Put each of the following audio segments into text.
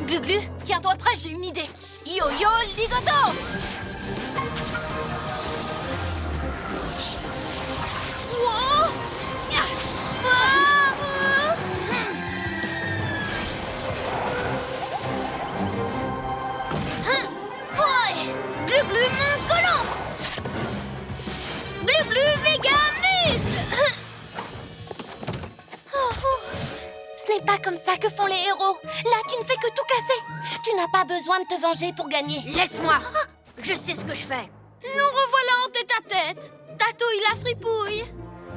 Glu-Glu, tiens-toi prêt, j'ai une idée. Yo-yo, ligoto! Wow! Glu-Glu main collante. Glu-Glu méga muscle. Ce n'est pas comme ça que font les héros. Là, tu ne fais que tout casser. Tu n'as pas besoin de te venger pour gagner. Laisse-moi. Je sais ce que je fais. Nous revoilà en tête-à-tête. Tatouille la fripouille.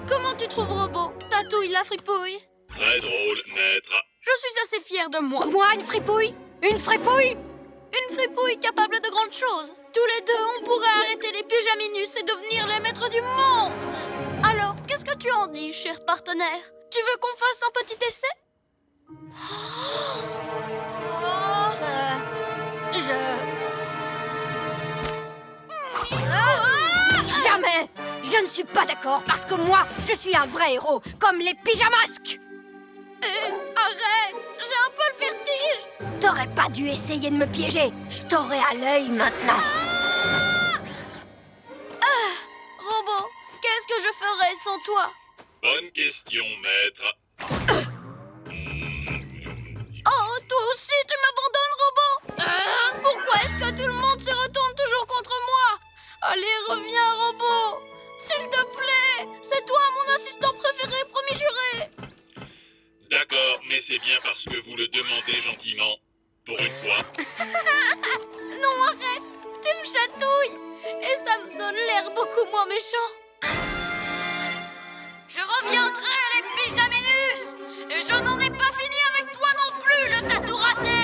Comment tu trouves Robot? Tatouille la fripouille. Très drôle, maître. Je suis assez fière de moi. Moi, une fripouille? Une fripouille? Une fripouille capable de grandes choses. Tous les deux, on pourrait arrêter les pyjaminus et devenir les maîtres du monde. Alors, qu'est-ce que tu en dis, cher partenaire? Tu veux qu'on fasse un petit essai? Jamais! Je ne suis pas d'accord parce que moi, je suis un vrai héros, comme les pyjamasques! Arrête! J'ai un peu le vertige! T'aurais pas dû essayer de me piéger. Je t'aurais à l'œil maintenant. Robot, qu'est-ce que je ferais sans toi? Bonne question, maître. Oh, toi aussi, tu m'abandonnes, Robot? Pourquoi est-ce que tout le monde se retourne toujours contre moi? Allez, reviens, Robot! S'il te plaît! C'est toi, mon assistant préféré, promis juré! D'accord, mais c'est bien parce que vous le demandez gentiment. Pour une fois. Non, arrête! Tu me chatouilles! Et ça me donne l'air beaucoup moins méchant. Je reviendrai, les pyjaminus! Et je n'en ai pas fini avec toi non plus, le tatou raté!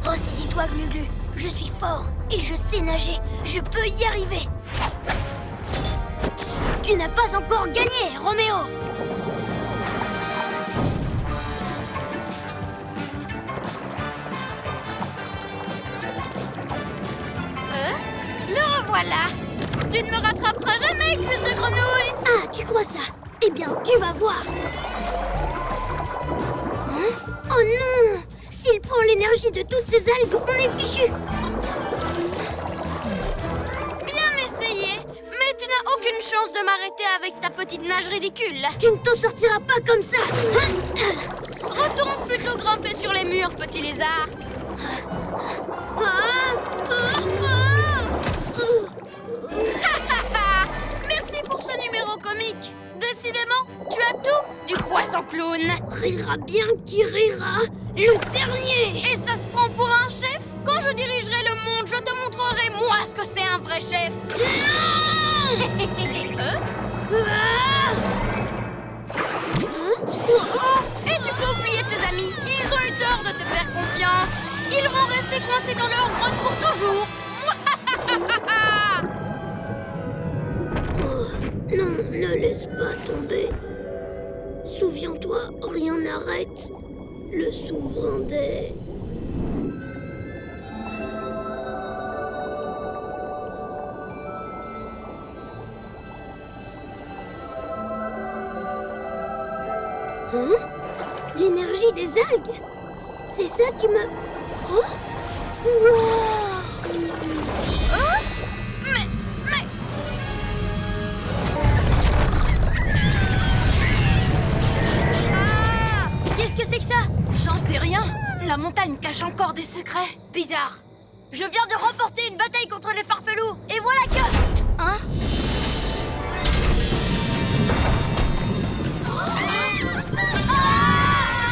Ressaisis-toi, Glu-Glu. Je suis fort et je sais nager. Je peux y arriver. Tu n'as pas encore gagné, Roméo. Le revoilà! Tu ne me rattraperas jamais, cuisse de grenouille! Ah, tu crois ça? Eh bien, tu vas voir. Hein? Oh non! S'il prend l'énergie de toutes ces algues, on est fichu. Bien essayé! Mais tu n'as aucune chance de m'arrêter avec ta petite nage ridicule! Tu ne t'en sortiras pas comme ça. Retourne plutôt grimper sur les murs, petit lézard! Merci pour ce numéro comique! Décidément, tu as tout du poisson clown! Rira bien qui rira, le dernier. Et ça se prend pour un chef? Quand je dirigerai le monde, je te montrerai moi ce que c'est un vrai chef! Oh, et tu peux oublier tes amis, ils ont eu tort de te faire confiance. Ils vont rester coincés dans leur grotte pour toujours. Non, ne laisse pas tomber. Souviens-toi, rien n'arrête le souverain des... Hein? L'énergie des algues? C'est ça qui me... Oh! Wow! Hein? Mais... Qu'est-ce que c'est que ça? J'en sais rien. La montagne cache encore des secrets. Bizarre. Je viens de remporter une bataille contre les farfelous. Et voilà que... Hein?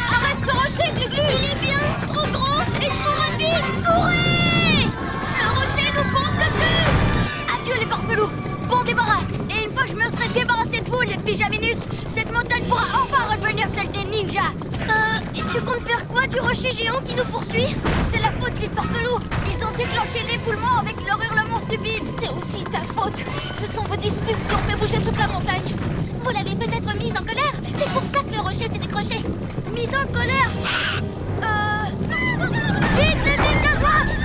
Arrête ce rocher, Glu-Glu! Il est bien trop grand et trop rapide! Courez! Le rocher nous fonce dessus! Adieu les farfelous. Bon débarras. Et une fois que je me serai débarrassé de vous, les pyjaminus, cette montagne pourra enfin redevenir celle des ninjas. Et tu comptes faire quoi du rocher géant qui nous poursuit? C'est la faute des farfelous. Ils ont déclenché l'éboulement avec leur hurlement stupide. C'est aussi ta faute. Ce sont vos disputes qui ont fait bouger toute la montagne. Vous l'avez peut-être mise en colère. C'est pour ça que le rocher s'est décroché. Mise en colère? Vite les ninjas!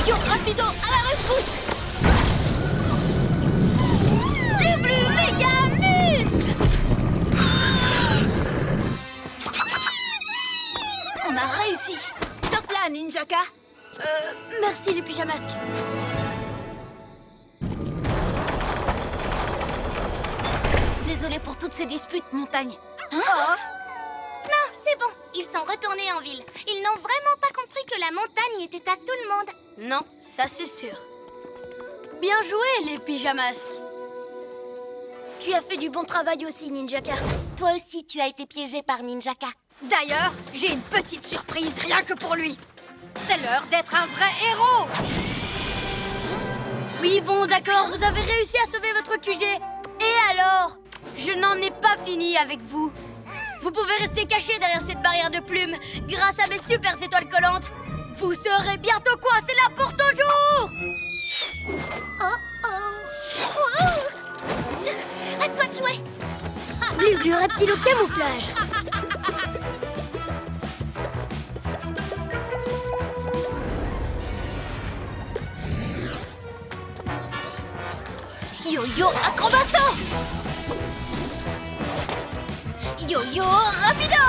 Yo-yo rapido à la rescousse. Glu-glu méga muscle. On a réussi. Top là, Ninjaka. Merci les pyjamasques. Désolée pour toutes ces disputes, Montagne. Non, c'est bon. Ils sont retournés en ville. Ils n'ont vraiment pas compris que la montagne était à tout le monde. Non, ça c'est sûr. Bien joué, les pyjamasques. Tu as fait du bon travail aussi, Ninjaka. Toi aussi, tu as été piégé par Ninjaka. D'ailleurs, j'ai une petite surprise rien que pour lui. C'est l'heure d'être un vrai héros. Oui, bon, d'accord, vous avez réussi à sauver votre QG. Et alors? Je n'en ai pas fini avec vous. Vous pouvez rester caché derrière cette barrière de plumes grâce à mes super étoiles collantes. Vous serez bientôt coincés là pour toujours. À toi de jouer. Glu-glu reptile au camouflage. Yo-yo acrobato. Yo-yo rapido.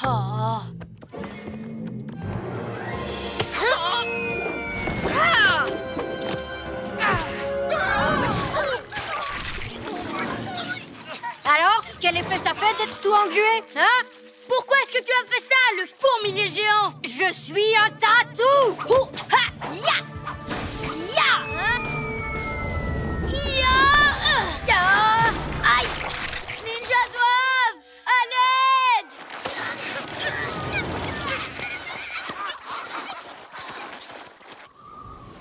Oh. Alors, quel effet ça fait d'être tout englué, hein? Pourquoi est-ce que tu as fait ça, le fourmilier géant? Je suis un tatou. Ya! Ya! Aïe! Ninja Zouave! À l'aide!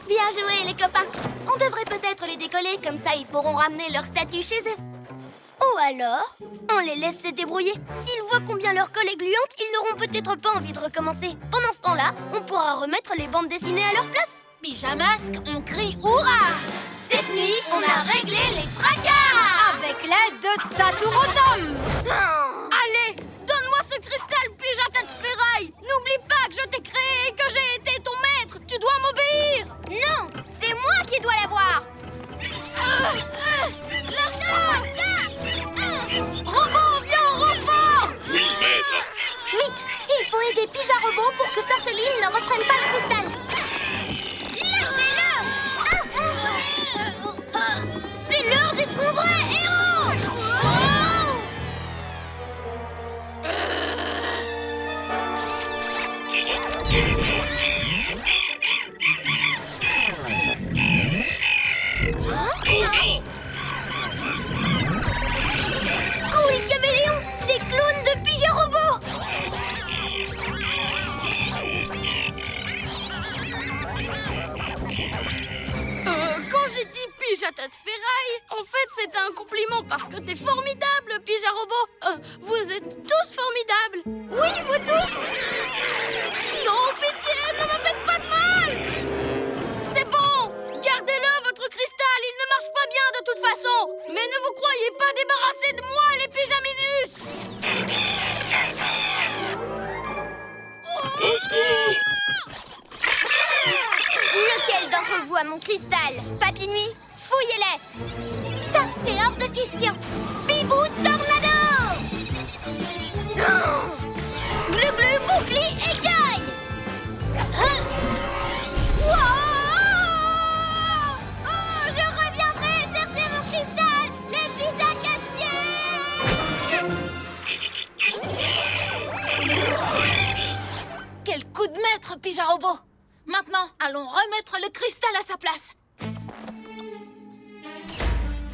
Bien joué, les copains. On devrait peut-être les décoller, comme ça ils pourront ramener leur statue chez eux. Ou alors, on les laisse se débrouiller. S'ils voient combien leur colle est gluante, ils n'auront peut-être pas envie de recommencer. Pendant ce temps-là, on pourra remettre les bandes dessinées à leur place. Pyjamasque, on crie hurrah. Cette nuit, on a réglé les tracas! Avec l'aide de Taturodum. Allez, donne-moi ce cristal pige à tête ferraille. N'oublie pas que je t'ai créé et que j'ai été ton maître. Tu dois m'obéir. Non, c'est moi qui dois l'avoir. Robot, viens en renfort. Oui, maître. Vite, il faut aider Pija Robot pour que Sorceline ne reprenne pas le cristal. C'est l'heure d'être un vrai héros. Cool caméléon, des clones de Pija Robot. Quand j'ai dit pige à tête ferraille, en fait c'était un compliment parce que t'es formidable, pige à robot. Vous êtes tous formidables. Oui, vous tous. Non, pitié, ne me faites pas de mal. C'est bon, gardez-le votre cristal, il ne marche pas bien de toute façon. Mais ne vous croyez pas débarrassés de moi, les pyjaminus. Au secours! Lequel d'entre vous a mon cristal? Papy Nuit, fouillez-les. Ça, c'est hors de question. Bibou Tornado. Glu-glu bouclier écaille. Je reviendrai chercher mon cristal. Les pyjas casse-pieds. Quel coup de maître, pige à robot. Maintenant, allons remettre le cristal à sa place.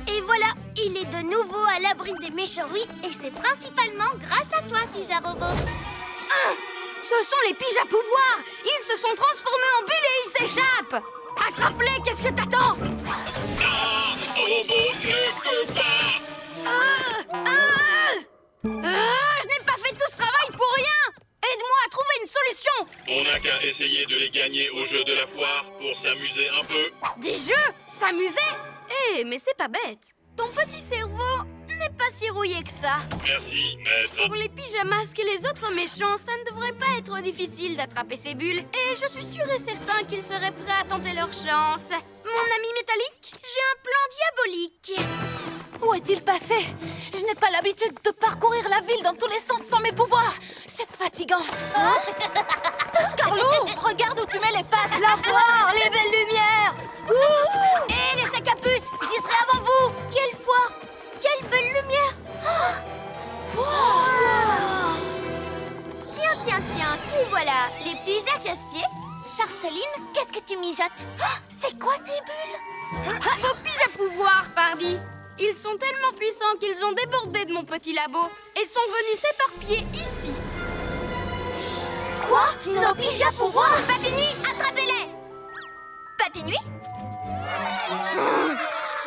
Et voilà, il est de nouveau à l'abri des méchants. Oui, et c'est principalement grâce à toi, Pija Robot. Ce sont les pyjas pouvoirs. Ils se sont transformés en bulles et ils s'échappent. Attrape-les, qu'est-ce que t'attends? Robot ne peut pas! Je n'ai pas fait tout ce travail pour rien. Aide-moi à trouver une solution! On n'a qu'à essayer de les gagner au jeu de la foire pour s'amuser un peu. Des jeux? S'amuser? Eh, mais c'est pas bête. Ton petit cerveau n'est pas si rouillé que ça. Merci, maître. Pour les pyjamasques et les autres méchants, ça ne devrait pas être difficile d'attraper ces bulles. Et je suis sûr et certain qu'ils seraient prêts à tenter leur chance. Mon ami métallique, j'ai un plan diabolique. Où est-il passé? Je n'ai pas l'habitude de parcourir la ville dans tous les sens sans mes pouvoirs. C'est fatigant. Scarlou, regarde où tu mets les pattes. La foire, les belles lumières! Ouh! Et les sacs à puce, j'y serai avant vous! Quelle foire! Quelle belle lumière! Tiens, qui voilà? Les pyjas casse-pieds? Sarceline, qu'est-ce que tu mijotes? C'est quoi ces bulles? Vos pyjas pouvoirs, pardi! Ils sont tellement puissants qu'ils ont débordé de mon petit labo et sont venus s'éparpiller ici. Quoi? Nos pyjas pouvoirs? Papini, attrapez-les! Papinui?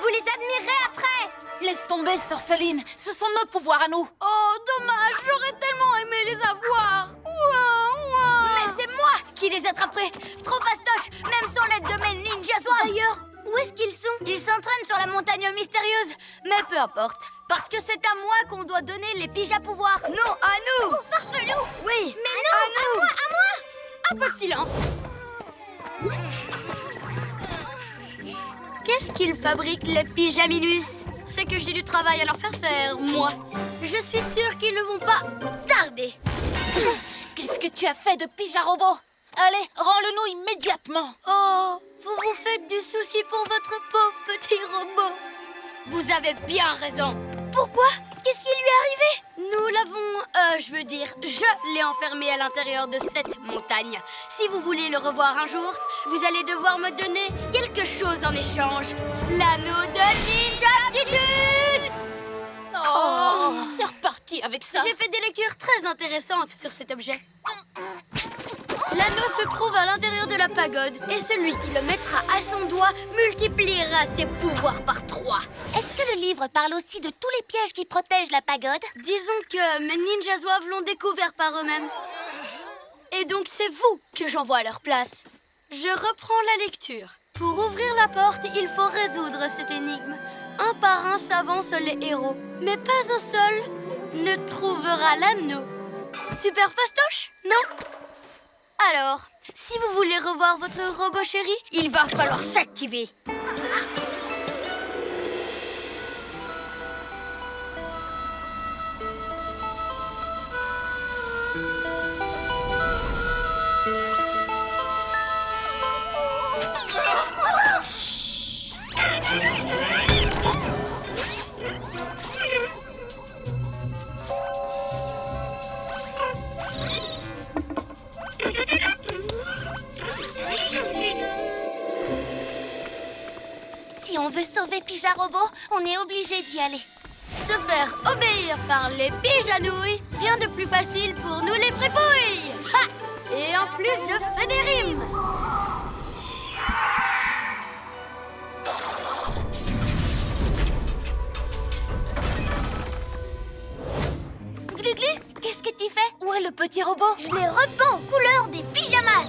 Vous les admirerez après! Laisse tomber, Sœur Céline. Ce sont nos pouvoirs à nous. Oh, dommage, j'aurais tellement aimé les avoir! Ouah. Mais c'est moi qui les attraperai! Trop fastoche, même sans l'aide de mes ninjas. D'ailleurs, où est-ce qu'ils sont? Ils s'entraînent sur la montagne mystérieuse. Mais peu importe, parce que c'est à moi qu'on doit donner les pyjas pouvoirs. Non, à nous! Farfelou! Oui! Mais non, à moi! Un peu de silence. Qu'est-ce qu'ils fabriquent, les pyjaminus? C'est que j'ai du travail à leur faire, moi. Je suis sûre qu'ils ne vont pas tarder. Qu'est-ce que tu as fait de pyja robot? Allez, rends-le-nous immédiatement. Oh, vous vous faites du souci pour votre pauvre petit robot. Vous avez bien raison. Pourquoi? Qu'est-ce qui lui est arrivé? Nous l'avons, je l'ai enfermé à l'intérieur de cette montagne. Si vous voulez le revoir un jour, vous allez devoir me donner quelque chose en échange. L'anneau de ninja-aptitude! Oh, c'est reparti avec ça. J'ai fait des lectures très intéressantes sur cet objet. L'anneau se trouve à l'intérieur de la pagode et celui qui le mettra à son doigt multipliera ses pouvoirs par 3. Est-ce que le livre parle aussi de tous les pièges qui protègent la pagode? Disons que mes ninjas zouaves l'ont découvert par eux-mêmes. Et donc c'est vous que j'envoie à leur place. Je reprends la lecture. Pour ouvrir la porte, il faut résoudre cette énigme. Un par un s'avancent les héros, mais pas un seul ne trouvera l'anneau. Super fastoche, non? Alors, si vous voulez revoir votre robot chéri, il va falloir s'activer. Si on veut sauver Pyja Robot, on est obligé d'y aller. Se faire obéir par les pyjanouilles, rien de plus facile pour nous les fripouilles. Ha! Et en plus, je fais des rimes. Glu-Glu, qu'est-ce que tu fais? Où est le petit robot? Je les repeins aux couleurs des pyjamas.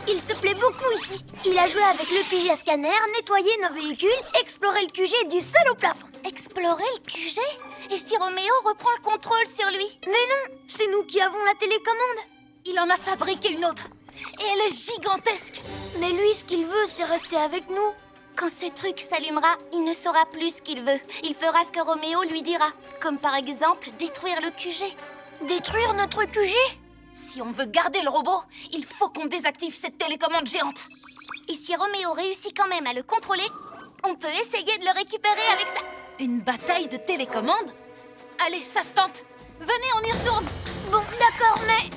Il se plaît beaucoup ici. Il a joué avec le pyja scanner, nettoyé nos véhicules, exploré le QG du sol au plafond. Explorer le QG? Et si Roméo reprend le contrôle sur lui? Mais non, c'est nous qui avons la télécommande. Il en a fabriqué une autre. Et elle est gigantesque. Mais lui, ce qu'il veut, c'est rester avec nous. Quand ce truc s'allumera, il ne saura plus ce qu'il veut. Il fera ce que Roméo lui dira. Comme par exemple, détruire le QG. Détruire notre QG? Si on veut garder le robot, il faut qu'on désactive cette télécommande géante. Et si Roméo réussit quand même à le contrôler, on peut essayer de le récupérer avec ça. Une bataille de télécommande? Allez, ça se tente. Venez, on y retourne. Bon, d'accord, mais...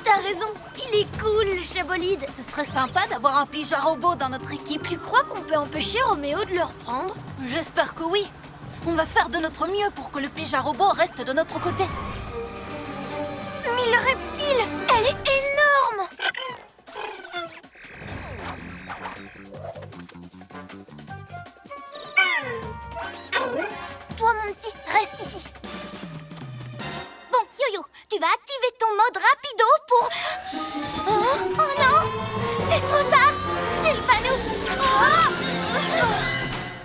T'as raison, il est cool le chabolide. Ce serait sympa d'avoir un pyja robot dans notre équipe. Tu crois qu'on peut empêcher Roméo de le reprendre? J'espère que oui. On va faire de notre mieux pour que le pyja robot reste de notre côté. Mais le reptile, elle est énorme! Monty, reste ici. Bon, Yo-Yo, tu vas activer ton mode rapido pour... Oh non, c'est trop tard. Il va nous...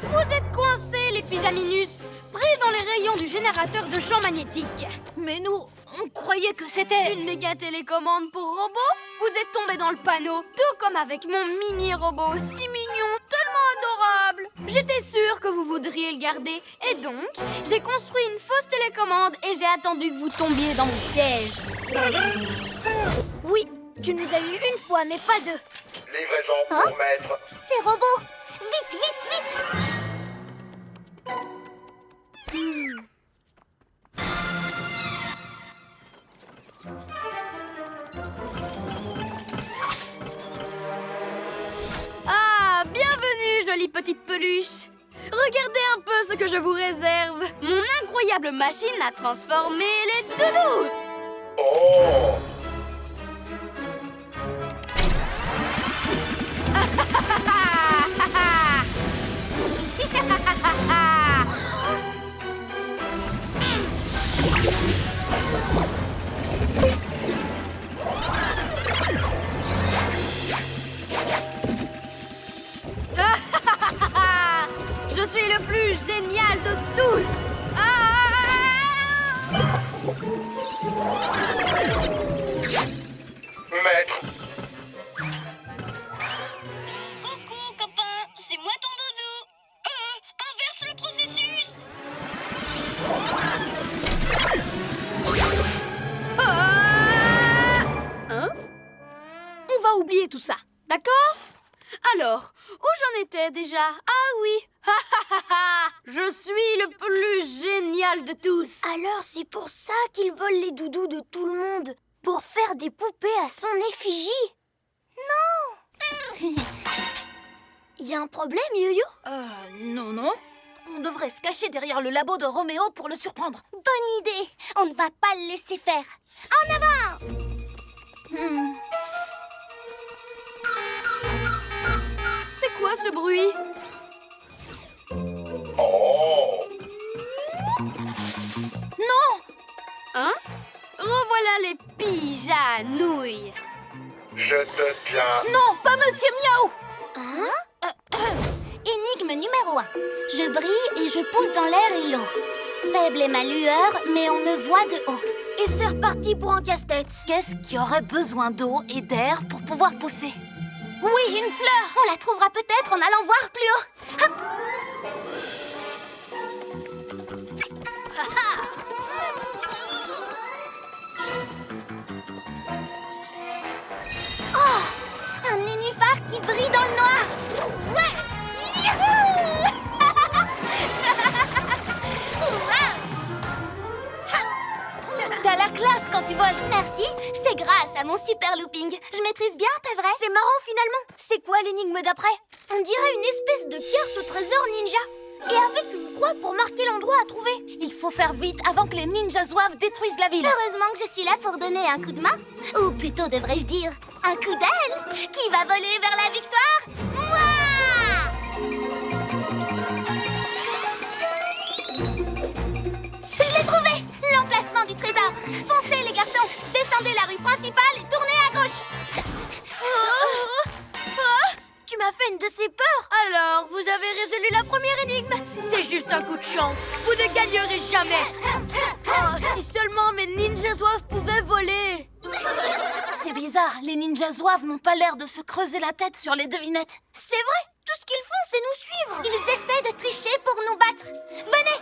Vous êtes coincés, les pyjaminus, pris dans les rayons du générateur de champ magnétique. Mais nous, on croyait que c'était... Une méga télécommande pour robots? Vous êtes tombés dans le panneau, tout comme avec mon mini-robot, si mignon, tellement adorable. J'étais sûre que vous voudriez le garder, et donc, j'ai construit une fausse télécommande et j'ai attendu que vous tombiez dans mon piège. Oui, tu nous as eu une fois, mais pas deux. Livraison pour maître. Ces robots. Vite, vite, vite. Ah, bienvenue, jolie petite peluche. Regardez un peu ce que je vous réserve. Mon incroyable machine à transformer les doudous. Oh! Je suis le plus génial de tous. Maître, Coucou, copain. C'est moi ton doudou. Inverse le processus. Hein? On va oublier tout ça, d'accord? Alors, où j'en étais déjà? Ah oui. Je suis le plus génial de tous. Alors c'est pour ça qu'ils volent les doudous de tout le monde. Pour faire des poupées à son effigie. Non. Y a un problème, Yo-Yo? Non. On devrait se cacher derrière le labo de Roméo pour le surprendre. Bonne idée. On ne va pas le laisser faire. En avant. C'est quoi ce bruit? oh! Non! Hein? Revoilà les pyjanouilles. Je te tiens. Non, pas Monsieur Miaou! Énigme numéro 1. Je brille et je pousse dans l'air et l'eau. Faible est ma lueur, mais on me voit de haut. Et c'est reparti pour un casse-tête. Qu'est-ce qui aurait besoin d'eau et d'air pour pouvoir pousser? Oui, une fleur! On la trouvera peut-être en allant voir plus haut. Hop. Oh, un nénuphar qui brille dans le noir. Ouais. Youhou. T'as la classe quand tu voles! Merci, c'est grâce à mon super looping. Je maîtrise bien, pas vrai? C'est marrant finalement. C'est quoi l'énigme d'après? On dirait une espèce de carte au trésor ninja. Et avec une croix pour marquer l'endroit à trouver. Il faut faire vite avant que les ninjas zouaves détruisent la ville. Heureusement que je suis là pour donner un coup de main. Ou plutôt devrais-je dire, un coup d'aile. Qui va voler vers la victoire? Moi! Je l'ai trouvé! L'emplacement du trésor. Foncez les garçons. Descendez la rue principale et tournez à gauche. Tu m'as fait une de ces peurs. Alors, vous avez résolu la première énigme. C'est juste un coup de chance. Vous ne gagnerez jamais. Oh, si seulement mes ninjas zouaves pouvaient voler. C'est bizarre, les ninjas zouaves n'ont pas l'air de se creuser la tête sur les devinettes. C'est vrai, tout ce qu'ils font, c'est nous suivre. Ils essaient de tricher pour nous battre. Venez!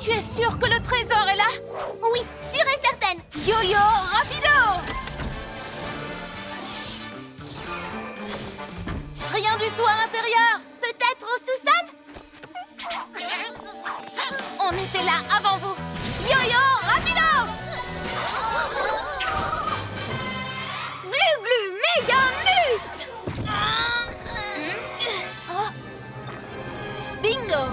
Tu es sûr que le trésor est là? Oui, sûre et certaine. Yo-yo, rapido! Rien du tout à l'intérieur! Peut-être au sous-sol? On était là avant vous! Yo-yo, rapido! Glu-glu, méga muscle. Bingo!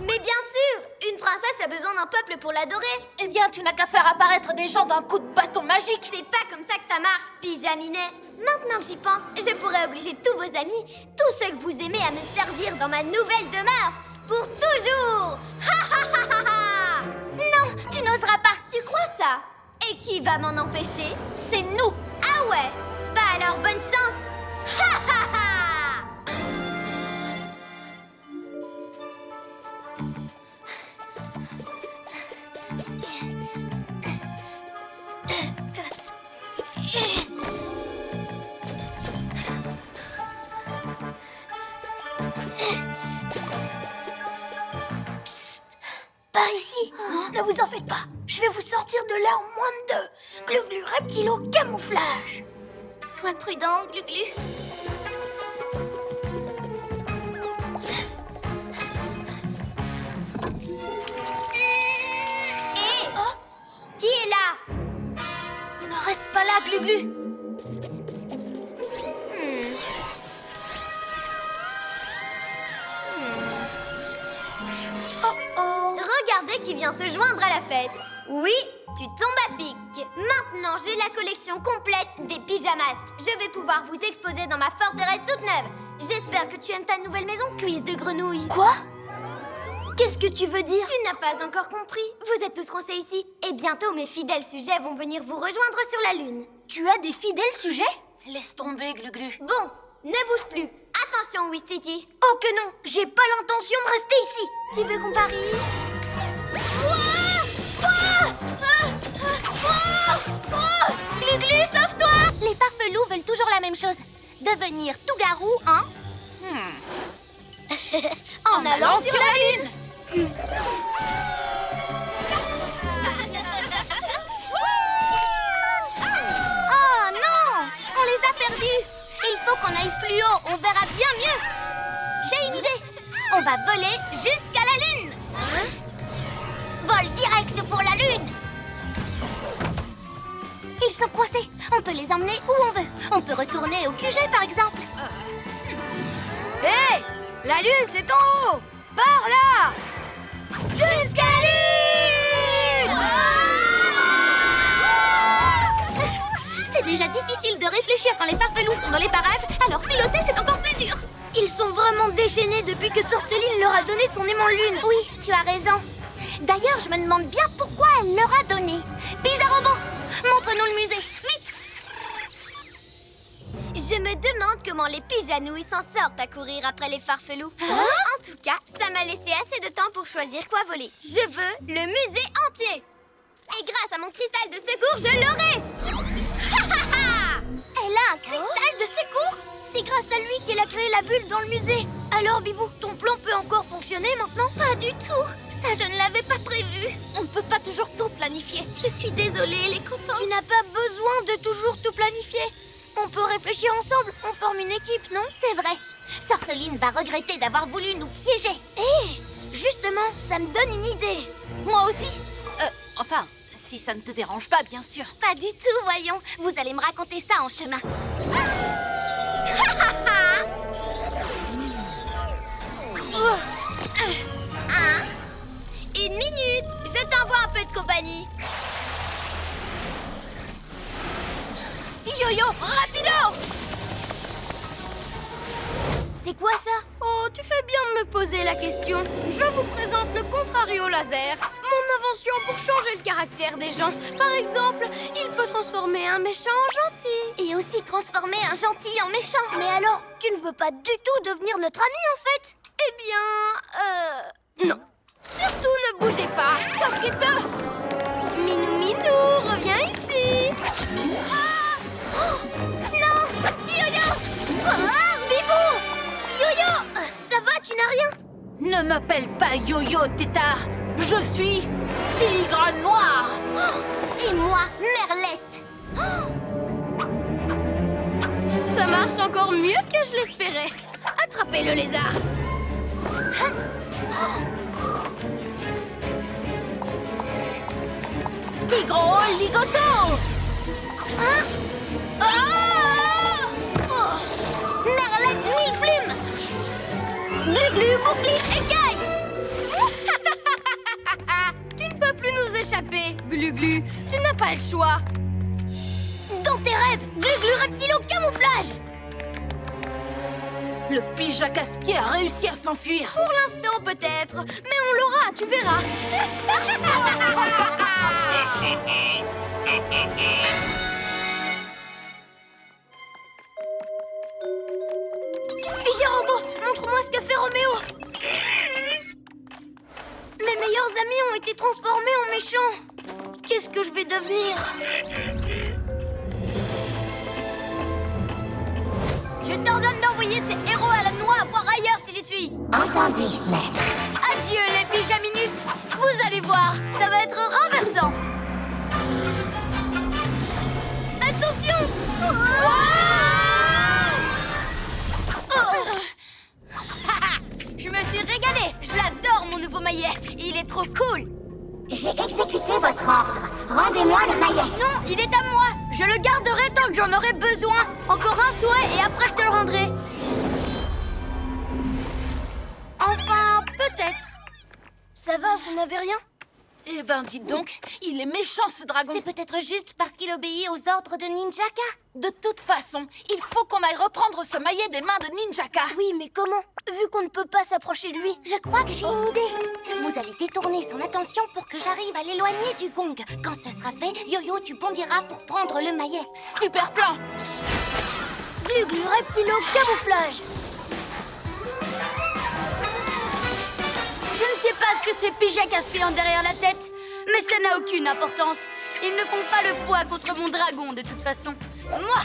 Mais bien sûr, une princesse a besoin d'un peuple pour l'adorer. Eh bien, tu n'as qu'à faire apparaître des gens d'un coup de bâton magique! C'est pas comme ça que ça marche, pyjaminet. Maintenant que j'y pense, je pourrais obliger tous vos amis, tous ceux que vous aimez, à me servir dans ma nouvelle demeure. Pour toujours. Ha ha ha ha ha. Non, tu n'oseras pas. Tu crois ça? Et qui va m'en empêcher? C'est nous! Ah ouais? Bah alors, bonne chance. Ha ha ha. Par ici. Ne vous en faites pas. Je vais vous sortir de là en moins de 2. Glu-glu, reptilo, camouflage. Sois prudent, Glu-Glu. Hé! Qui est là? Ne reste pas là, Glu-Glu! Regardez qui vient se joindre à la fête. Oui, tu tombes à pic. Maintenant, j'ai la collection complète des pyjamasques. Je vais pouvoir vous exposer dans ma forteresse toute neuve. J'espère que tu aimes ta nouvelle maison, cuisse de grenouille. Quoi? Qu'est-ce que tu veux dire? Tu n'as pas encore compris. Vous êtes tous coincés ici. Et bientôt, mes fidèles sujets vont venir vous rejoindre sur la Lune. Tu as des fidèles sujets? Laisse tomber, Glu-Glu. Bon, ne bouge plus. Attention, Wistiti. Oh que non, j'ai pas l'intention de rester ici. Tu veux qu'on parie? Glu-Glu, sauve-toi! Les farfelous veulent toujours la même chose. Devenir tout garou, hein? En allant sur la Lune. Oh non! On les a perdus! Il faut qu'on aille plus haut, on verra bien mieux! J'ai une idée! On va voler jusqu'à la Lune! Vol direct pour la Lune! Ils sont coincés! On peut les emmener où on veut! On peut retourner au QG par exemple! Hé! La Lune, c'est en haut! Par là! Jusqu'à la Lune! C'est déjà difficile de réfléchir quand les farfelous sont dans les parages, alors piloter c'est encore plus dur! Ils sont vraiment déchaînés depuis que Sorceline leur a donné son aimant lune. Oui, tu as raison. D'ailleurs, je me demande bien pourquoi elle leur a donné. Pijarobot, montre-nous le musée, vite! Je me demande comment les pyjanouilles s'en sortent à courir après les farfelous. Hein? En tout cas, ça m'a laissé assez de temps pour choisir quoi voler. Je veux le musée entier. Et grâce à mon cristal de secours, je l'aurai. Elle a un cristal de secours? C'est grâce à lui qu'elle a créé la bulle dans le musée. Alors, Bibou, ton plan peut encore fonctionner maintenant? Pas du tout. Ça, je ne l'avais pas prévu. On ne peut pas toujours tout planifier. Je suis désolée, les copains. Tu n'as pas besoin de toujours tout planifier. On peut réfléchir ensemble, on forme une équipe, non? C'est vrai. Sorceline va regretter d'avoir voulu nous piéger. Hé, justement, ça me donne une idée. Moi aussi. Enfin, si ça ne te dérange pas, bien sûr. Pas du tout, voyons. Vous allez me raconter ça en chemin. Une minute, je t'envoie un peu de compagnie. Yo-yo, rapido! C'est quoi ça? Oh, tu fais bien de me poser la question. Je vous présente le Contrario Laser, mon invention pour changer le caractère des gens. Par exemple, il peut transformer un méchant en gentil. Et aussi transformer un gentil en méchant. Mais alors, tu ne veux pas du tout devenir notre ami en fait? Eh bien, non. Surtout ne bougez pas, sauf qu'il peut. Minou Minou, reviens ici. Non! Yo-yo! Bibou! Yo-yo! Ça va, tu n'as rien? Ne m'appelle pas Yo-Yo, tétard. Je suis Tigre Noir. Et moi, Merlette. Ça marche encore mieux que je l'espérais. Attrapez le lézard. Tigro ligoto! Hein? Merlette mille plumes! Glu-glu, bouclier, écaille! Tu ne peux plus nous échapper, Glu-Glu. Tu n'as pas le choix. Dans tes rêves! rêve! Glu-glu reptile au camouflage! Le pyjama casse-pied a réussi à s'enfuir. Pour l'instant, peut-être. Mais on l'aura, tu verras. Pyjama-robot, montre-moi ce qu'a fait Roméo. Mes meilleurs amis ont été transformés en méchants. Qu'est-ce que je vais devenir? Je t'ordonne d'envoyer ces héros à la noix voir ailleurs si j'y suis! Entendu, maître. Adieu les pyjaminus! Vous allez voir, ça va être renversant! Attention! Je me suis régalée! Je l'adore mon nouveau maillet! Il est trop cool! J'ai exécuté votre ordre. Rendez-moi le maillet. Non, il est à moi! Je le garderai tant que j'en aurai besoin! Encore un souhait et après je te le rendrai! Enfin, peut-être! Ça va, vous n'avez rien? Eh ben, dites donc, il est méchant ce dragon. C'est peut-être juste parce qu'il obéit aux ordres de Ninjaka. De toute façon, il faut qu'on aille reprendre ce maillet des mains de Ninjaka. Oui, mais comment? Vu qu'on ne peut pas s'approcher de lui. Je crois que j'ai une idée. Vous allez détourner son attention pour que j'arrive à l'éloigner du gong. Quand ce sera fait, Yo-Yo, tu bondiras pour prendre le maillet. Super plan. Glu-glu reptile au camouflage. Je ne sais pas ce que ces pyjamas casse-pieds ont derrière la tête, mais ça n'a aucune importance. Ils ne font pas le poids contre mon dragon de toute façon. Moi,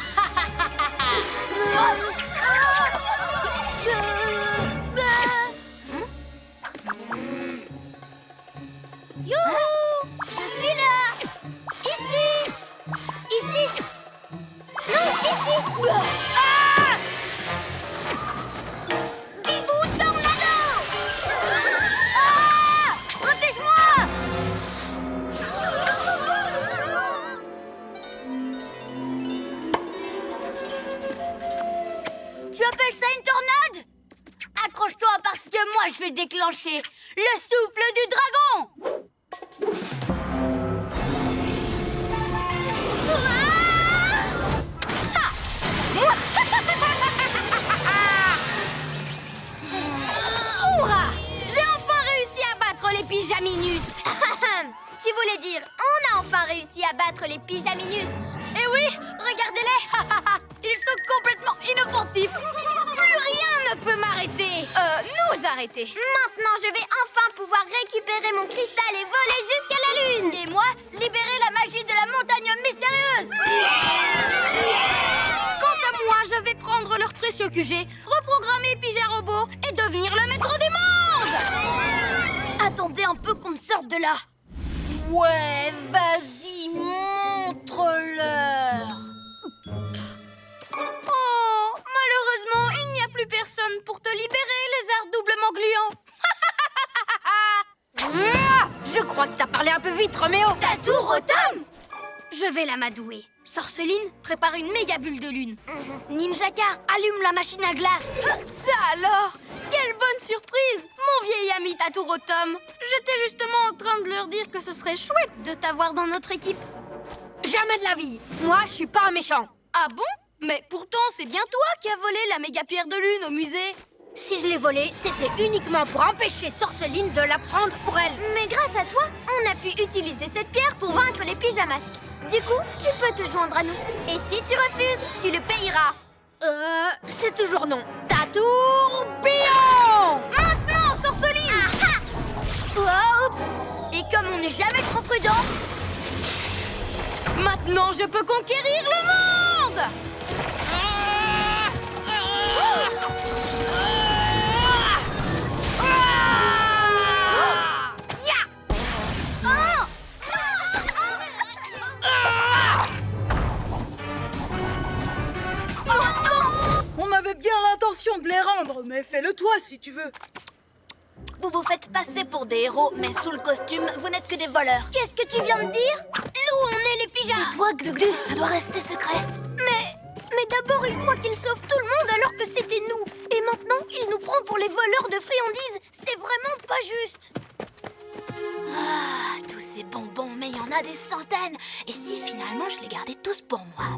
Youhou! Je suis là! Ici! Ici! Non, ici! Ah! Bibou tornado! Ah! Protège-moi! Tu appelles ça une tornade? Accroche-toi parce que moi je vais déclencher le souffle du dragon! Hurrah! J'ai enfin réussi à battre les pyjaminus. Tu voulais dire, on a enfin réussi à battre les pyjaminus. Eh oui, regardez-les! Ils sont complètement inoffensifs! Plus rien ne peut m'arrêter. Nous arrêter. Maintenant, je vais enfin pouvoir récupérer mon cristal et voler jusqu'à la lune. Et moi, libérer la magie de la montagne mystérieuse! Quant à moi, je vais prendre leur précieux QG, reprogrammer Pyja-Robot et devenir le maître du monde. Attendez un peu qu'on me sorte de là. Ouais, vas-y, montre-leur. Oh, malheureusement, il n'y a plus personne pour te libérer, lézard doublement gluant. Je crois que t'as parlé un peu vite, Roméo. Tatou Rotom! Je vais l'amadouer. Sorceline, prépare une méga bulle de lune. Ninjaka, allume la machine à glace! Ça alors! Quelle bonne surprise, mon vieil ami Tatou Rotom. J'étais justement en train de leur dire que ce serait chouette de t'avoir dans notre équipe. Jamais de la vie. Moi, je suis pas un méchant. Ah bon? Mais pourtant, c'est bien toi qui as volé la méga pierre de lune au musée. Si je l'ai volée, c'était uniquement pour empêcher Sorceline de la prendre pour elle. Mais grâce à toi, on a pu utiliser cette pierre pour vaincre les pyjamasques. Du coup, tu peux te joindre à nous. Et si tu refuses, tu le payeras. C'est toujours non. Tourbillon! Maintenant, Sorceline! Oups! Et comme on n'est jamais trop prudent, Maintenant, je peux conquérir le monde! On avait bien l'intention de les rendre, mais fais-le toi si tu veux. Vous vous faites passer pour des héros, mais sous le costume, vous n'êtes que des voleurs. qu'est-ce que tu viens de dire? Nous, on est les pyjamas! Toi, Glu-Glu, ça doit rester secret. Mais d'abord, il croit qu'il sauve tout le monde alors que c'était nous. Et maintenant, il nous prend pour les voleurs de friandises. C'est vraiment pas juste. Ah, tous ces bonbons, mais il y en a des centaines. Et si finalement je les gardais tous pour moi?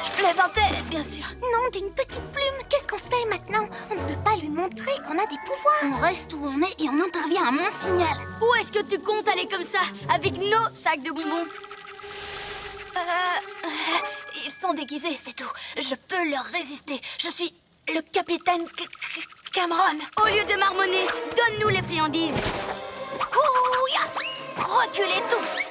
Je plaisantais, bien sûr. Non, d'une petite plume. Qu'est-ce qu'on fait maintenant? On ne peut pas lui montrer qu'on a des pouvoirs. On reste où on est et on intervient à mon signal. Où est-ce que tu comptes aller comme ça, avec nos sacs de bonbons? Ils sont déguisés, c'est tout. Je peux leur résister. Je suis le capitaine Cameron. Au lieu de marmonner, donne-nous les friandises. Ouya! Reculez tous.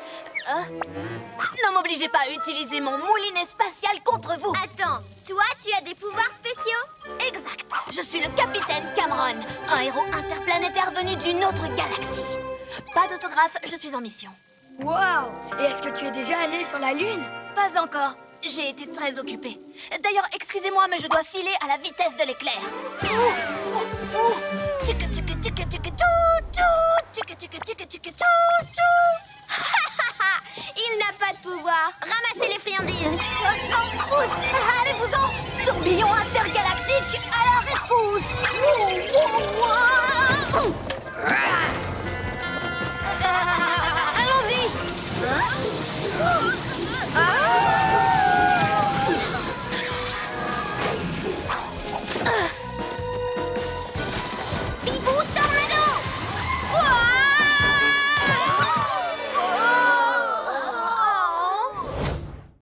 Ne m'obligez pas à utiliser mon moulinet spatial contre vous. Attends, toi, tu as des pouvoirs spéciaux? Exact. Je suis le capitaine Cameron, un héros interplanétaire venu d'une autre galaxie. Pas d'autographe, je suis en mission. Waouh! Et est-ce que tu es déjà allé sur la Lune? Pas encore. J'ai été très occupée. D'ailleurs, excusez-moi, mais je dois filer à la vitesse de l'éclair. Tchic, tchic, tchic, tchic, tchou, tchou. Tchic, tchic, tchic, tchic, tchou, tchou. Il n'a pas de pouvoir. Ramassez les friandises. Allez-vous-en! Tourbillon intergalactique à la rescousse!